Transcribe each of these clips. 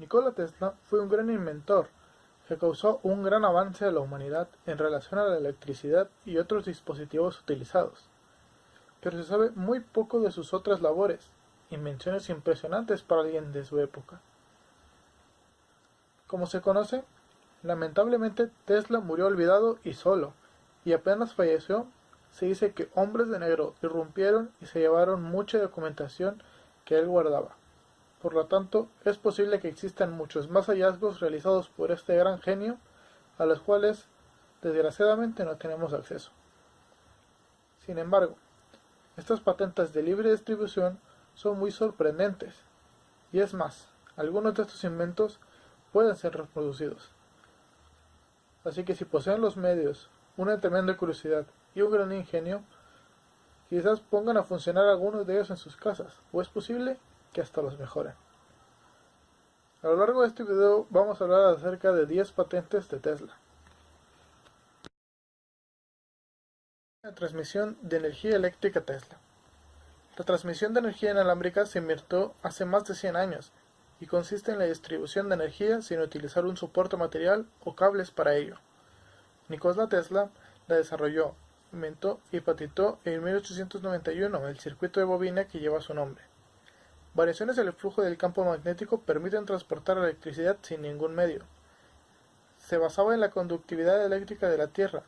Nikola Tesla fue un gran inventor que causó un gran avance a la humanidad en relación a la electricidad y otros dispositivos utilizados, pero se sabe muy poco de sus otras labores, invenciones impresionantes para alguien de su época. Como se conoce, lamentablemente Tesla murió olvidado y solo, y apenas falleció, se dice que hombres de negro irrumpieron y se llevaron mucha documentación que él guardaba. Por lo tanto, es posible que existan muchos más hallazgos realizados por este gran genio, a los cuales, desgraciadamente, no tenemos acceso. Sin embargo, estas patentes de libre distribución son muy sorprendentes, y es más, algunos de estos inventos pueden ser reproducidos. Así que si poseen los medios, una tremenda curiosidad y un gran ingenio, quizás pongan a funcionar algunos de ellos en sus casas, o es posible que hasta los mejoren. A lo largo de este video vamos a hablar acerca de 10 patentes de Tesla. La transmisión de energía eléctrica Tesla. La transmisión de energía inalámbrica se inventó hace más de 100 años y consiste en la distribución de energía sin utilizar un soporte material o cables para ello. Nikola Tesla la desarrolló, inventó y patentó en 1891 el circuito de bobina que lleva su nombre. Variaciones del flujo del campo magnético permiten transportar electricidad sin ningún medio. Se basaba en la conductividad eléctrica de la Tierra.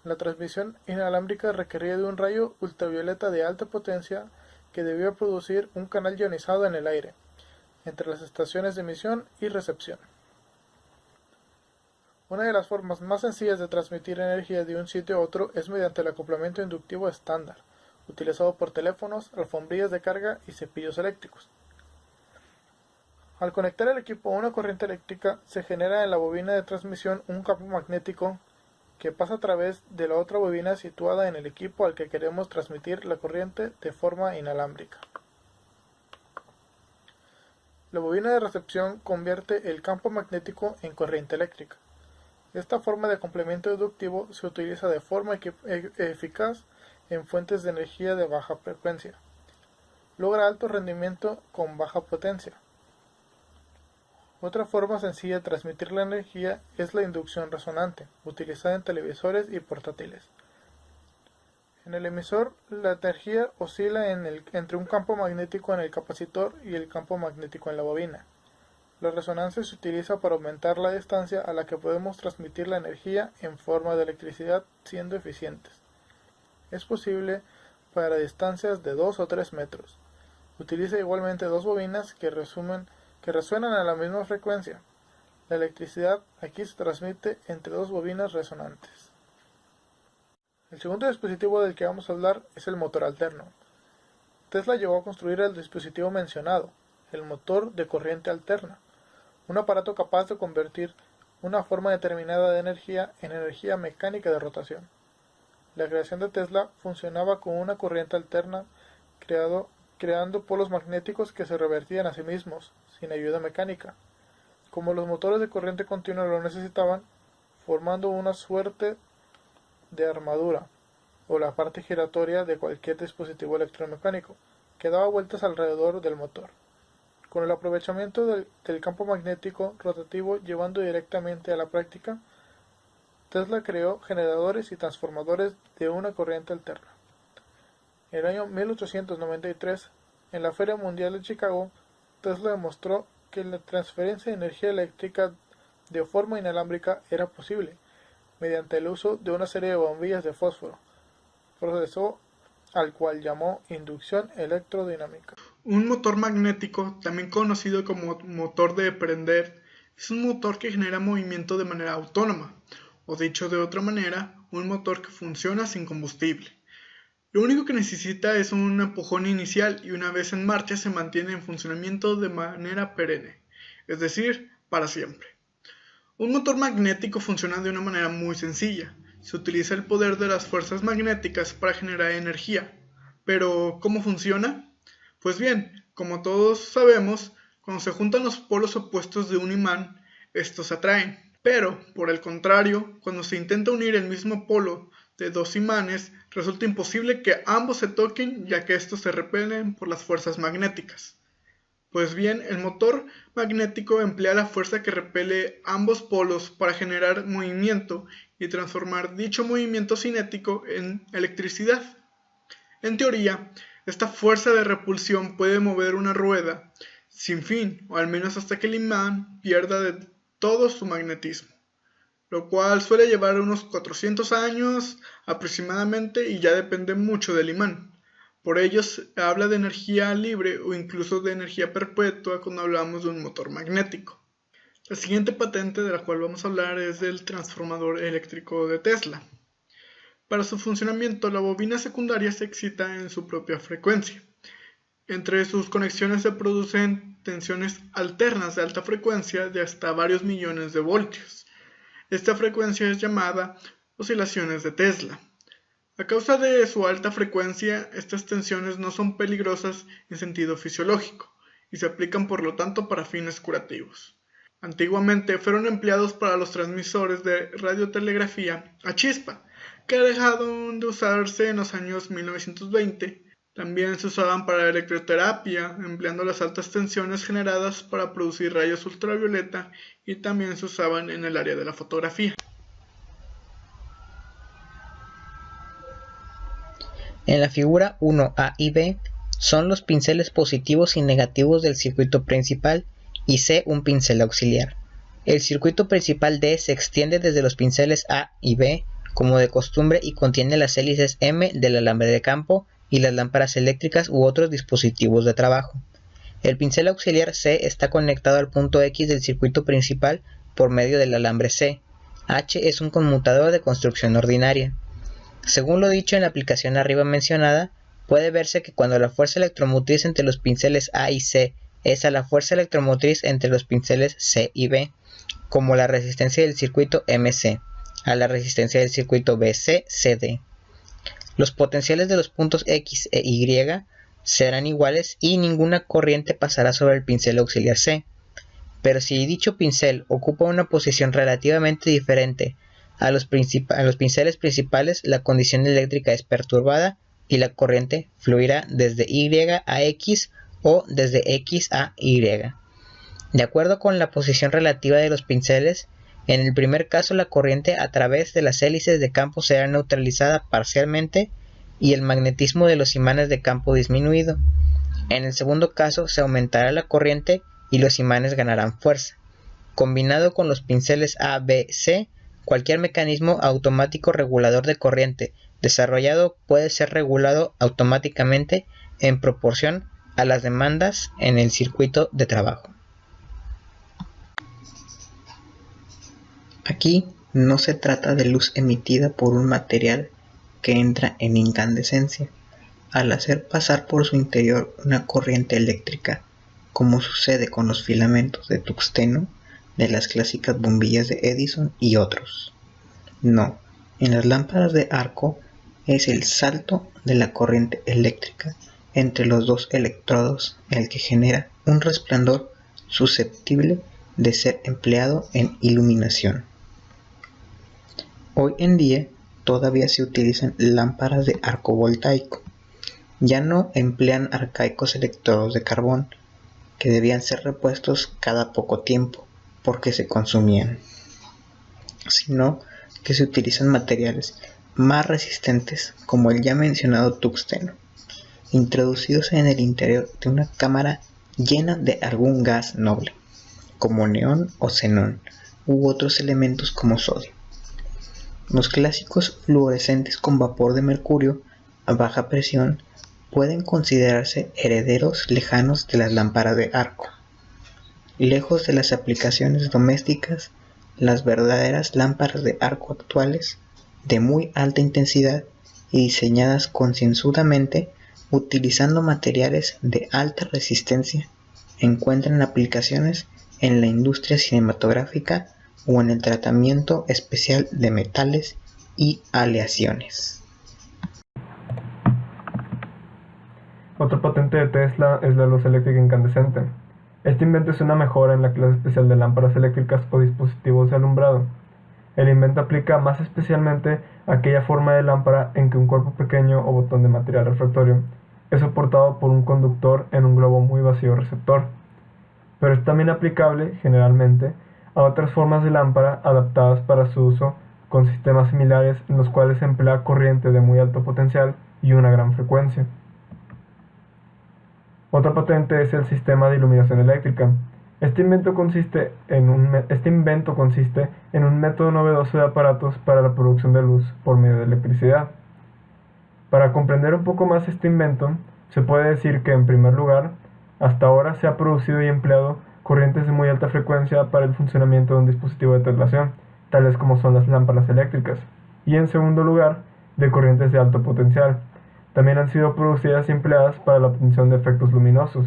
La transmisión inalámbrica requería de un rayo ultravioleta de alta potencia que debía producir un canal ionizado en el aire, entre las estaciones de emisión y recepción. Una de las formas más sencillas de transmitir energía de un sitio a otro es mediante el acoplamiento inductivo estándar, utilizado por teléfonos, alfombrillas de carga y cepillos eléctricos. Al conectar el equipo a una corriente eléctrica, se genera en la bobina de transmisión un campo magnético que pasa a través de la otra bobina situada en el equipo al que queremos transmitir la corriente de forma inalámbrica. La bobina de recepción convierte el campo magnético en corriente eléctrica. Esta forma de complemento inductivo se utiliza de forma eficaz en fuentes de energía de baja frecuencia. Logra alto rendimiento con baja potencia. Otra forma sencilla de transmitir la energía es la inducción resonante, utilizada en televisores y portátiles. En el emisor, la energía oscila entre un campo magnético en el capacitor y el campo magnético en la bobina. La resonancia se utiliza para aumentar la distancia a la que podemos transmitir la energía en forma de electricidad siendo eficientes. Es posible para distancias de 2 o 3 metros. Utiliza igualmente dos bobinas que resuenan a la misma frecuencia. La electricidad aquí se transmite entre dos bobinas resonantes. El segundo dispositivo del que vamos a hablar es el motor alterno. Tesla llegó a construir el dispositivo mencionado, el motor de corriente alterna, un aparato capaz de convertir una forma determinada de energía en energía mecánica de rotación. La creación de Tesla funcionaba con una corriente alterna creando polos magnéticos que se revertían a sí mismos, sin ayuda mecánica, como los motores de corriente continua lo necesitaban, formando una suerte de armadura, o la parte giratoria de cualquier dispositivo electromecánico, que daba vueltas alrededor del motor. Con el aprovechamiento del campo magnético rotativo llevando directamente a la práctica, Tesla creó generadores y transformadores de una corriente alterna. En el año 1893, en la Feria Mundial de Chicago, Tesla demostró que la transferencia de energía eléctrica de forma inalámbrica era posible, mediante el uso de una serie de bombillas de fósforo, proceso al cual llamó inducción electrodinámica. Un motor magnético, también conocido como motor de prender, es un motor que genera movimiento de manera autónoma, o dicho de otra manera, un motor que funciona sin combustible. Lo único que necesita es un empujón inicial y una vez en marcha se mantiene en funcionamiento de manera perenne, es decir, para siempre. Un motor magnético funciona de una manera muy sencilla. Se utiliza el poder de las fuerzas magnéticas para generar energía. Pero, ¿cómo funciona? Pues bien, como todos sabemos, cuando se juntan los polos opuestos de un imán, estos se atraen. Pero, por el contrario, cuando se intenta unir el mismo polo de dos imanes, resulta imposible que ambos se toquen ya que estos se repelen por las fuerzas magnéticas. Pues bien, el motor magnético emplea la fuerza que repele ambos polos para generar movimiento y transformar dicho movimiento cinético en electricidad. En teoría, esta fuerza de repulsión puede mover una rueda sin fin, o al menos hasta que el imán pierda de todo su magnetismo, lo cual suele llevar unos 400 años aproximadamente y ya depende mucho del imán. Por ello se habla de energía libre o incluso de energía perpetua cuando hablamos de un motor magnético. La siguiente patente de la cual vamos a hablar es del transformador eléctrico de Tesla. Para su funcionamiento, la bobina secundaria se excita en su propia frecuencia. Entre sus conexiones se producen tensiones alternas de alta frecuencia de hasta varios millones de voltios. Esta frecuencia es llamada oscilaciones de Tesla. A causa de su alta frecuencia, estas tensiones no son peligrosas en sentido fisiológico y se aplican por lo tanto para fines curativos. Antiguamente fueron empleados para los transmisores de radiotelegrafía a chispa, que dejaron de usarse en los años 1920. También se usaban para electroterapia, empleando las altas tensiones generadas para producir rayos ultravioleta, y también se usaban en el área de la fotografía. En la figura 1A y B son los pinceles positivos y negativos del circuito principal y C un pincel auxiliar. El circuito principal D se extiende desde los pinceles A y B como de costumbre y contiene las hélices M del alambre de campo y las lámparas eléctricas u otros dispositivos de trabajo. El pincel auxiliar C está conectado al punto X del circuito principal por medio del alambre C. H es un conmutador de construcción ordinaria. Según lo dicho en la aplicación arriba mencionada, puede verse que cuando la fuerza electromotriz entre los pinceles A y C es a la fuerza electromotriz entre los pinceles C y B, como la resistencia del circuito MC, a la resistencia del circuito BC-CD. Los potenciales de los puntos X e Y serán iguales y ninguna corriente pasará sobre el pincel auxiliar C. Pero si dicho pincel ocupa una posición relativamente diferente a los pinceles principales, la condición eléctrica es perturbada y la corriente fluirá desde Y a X o desde X a Y. De acuerdo con la posición relativa de los pinceles, en el primer caso la corriente a través de las hélices de campo será neutralizada parcialmente y el magnetismo de los imanes de campo disminuido. En el segundo caso se aumentará la corriente y los imanes ganarán fuerza. Combinado con los pinceles A, B, C, cualquier mecanismo automático regulador de corriente desarrollado puede ser regulado automáticamente en proporción a las demandas en el circuito de trabajo. Aquí no se trata de luz emitida por un material que entra en incandescencia al hacer pasar por su interior una corriente eléctrica, como sucede con los filamentos de tungsteno de las clásicas bombillas de Edison y otros. No, en las lámparas de arco es el salto de la corriente eléctrica entre los dos electrodos el que genera un resplandor susceptible de ser empleado en iluminación. Hoy en día todavía se utilizan lámparas de arco voltaico. Ya no emplean arcaicos electrodos de carbón que debían ser repuestos cada poco tiempo porque se consumían, sino que se utilizan materiales más resistentes como el ya mencionado tungsteno, introducidos en el interior de una cámara llena de algún gas noble, como neón o xenón, u otros elementos como sodio. Los clásicos fluorescentes con vapor de mercurio a baja presión pueden considerarse herederos lejanos de las lámparas de arco. Lejos de las aplicaciones domésticas, las verdaderas lámparas de arco actuales, de muy alta intensidad y diseñadas concienzudamente utilizando materiales de alta resistencia, encuentran aplicaciones en la industria cinematográfica o en el tratamiento especial de metales y aleaciones. Otra patente de Tesla es la luz eléctrica incandescente. Este invento es una mejora en la clase especial de lámparas eléctricas o dispositivos de alumbrado. El invento aplica más especialmente a aquella forma de lámpara en que un cuerpo pequeño o botón de material refractorio es soportado por un conductor en un globo muy vacío receptor. pero es también aplicable, generalmente, a otras formas de lámpara adaptadas para su uso con sistemas similares en los cuales se emplea corriente de muy alto potencial y una gran frecuencia. Otra patente es el sistema de iluminación eléctrica. Este invento consiste en un método novedoso de aparatos para la producción de luz por medio de electricidad. Para comprender un poco más este invento, se puede decir que, en primer lugar, hasta ahora se ha producido y empleado corrientes de muy alta frecuencia para el funcionamiento de un dispositivo de traslación, tales como son las lámparas eléctricas, y en segundo lugar, de corrientes de alto potencial. También han sido producidas y empleadas para la obtención de efectos luminosos,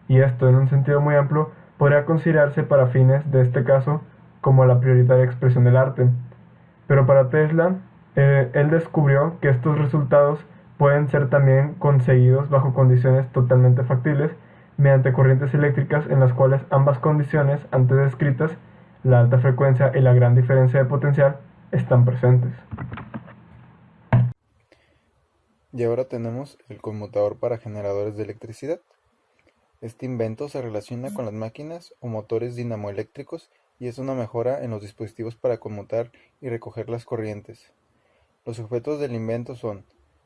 y esto, en un sentido muy amplio, podría considerarse para fines de este caso como la prioritaria expresión del arte. Pero para Tesla, él descubrió que estos resultados pueden ser también conseguidos bajo condiciones totalmente factibles mediante corrientes eléctricas en las cuales ambas condiciones antes descritas, la alta frecuencia y la gran diferencia de potencial, están presentes. Y ahora tenemos el conmutador para generadores de electricidad. Este invento se relaciona con las máquinas o motores dinamoeléctricos y es una mejora en los dispositivos para conmutar y recoger las corrientes. Los objetos del invento son,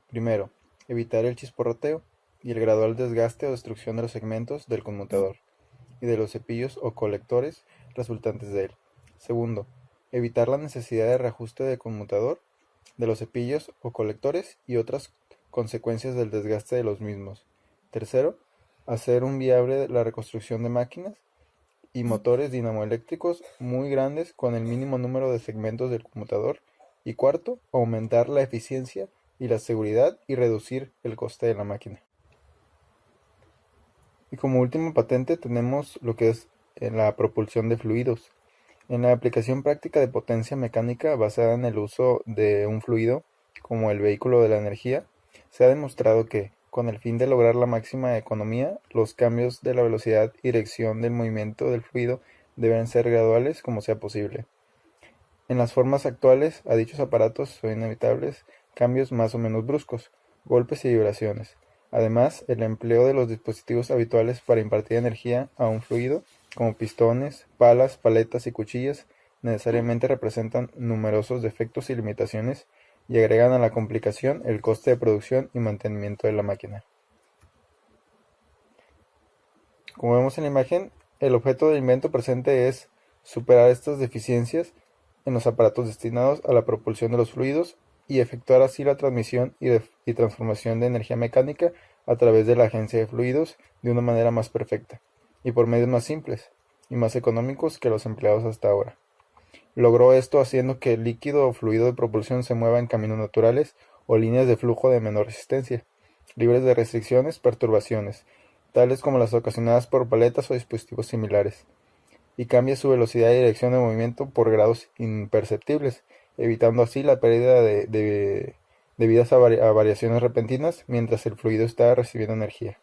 primero, evitar el chisporroteo y el gradual desgaste o destrucción de los segmentos del conmutador y de los cepillos o colectores resultantes de él. Segundo, evitar la necesidad de reajuste del conmutador, de los cepillos o colectores y otras consecuencias del desgaste de los mismos. Tercero, hacer un viable la reconstrucción de máquinas y motores dinamoeléctricos muy grandes con el mínimo número de segmentos del conmutador. Y cuarto, aumentar la eficiencia y la seguridad y reducir el coste de la máquina. Y como última patente tenemos lo que es la propulsión de fluidos. En la aplicación práctica de potencia mecánica basada en el uso de un fluido, como el vehículo de la energía, se ha demostrado que, con el fin de lograr la máxima economía, los cambios de la velocidad y dirección del movimiento del fluido deben ser graduales como sea posible. En las formas actuales, a dichos aparatos son inevitables cambios más o menos bruscos, golpes y vibraciones. Además, el empleo de los dispositivos habituales para impartir energía a un fluido, como pistones, palas, paletas y cuchillas, necesariamente representan numerosos defectos y limitaciones y agregan a la complicación el coste de producción y mantenimiento de la máquina. Como vemos en la imagen, el objeto del invento presente es superar estas deficiencias en los aparatos destinados a la propulsión de los fluidos y efectuar así la transmisión y transformación de energía mecánica a través de la agencia de fluidos de una manera más perfecta y por medios más simples y más económicos que los empleados hasta ahora. Logró esto haciendo que el líquido o fluido de propulsión se mueva en caminos naturales o líneas de flujo de menor resistencia, libres de restricciones, perturbaciones, tales como las ocasionadas por paletas o dispositivos similares, y cambia su velocidad y dirección de movimiento por grados imperceptibles, evitando así la pérdida debidas a variaciones repentinas mientras el fluido está recibiendo energía.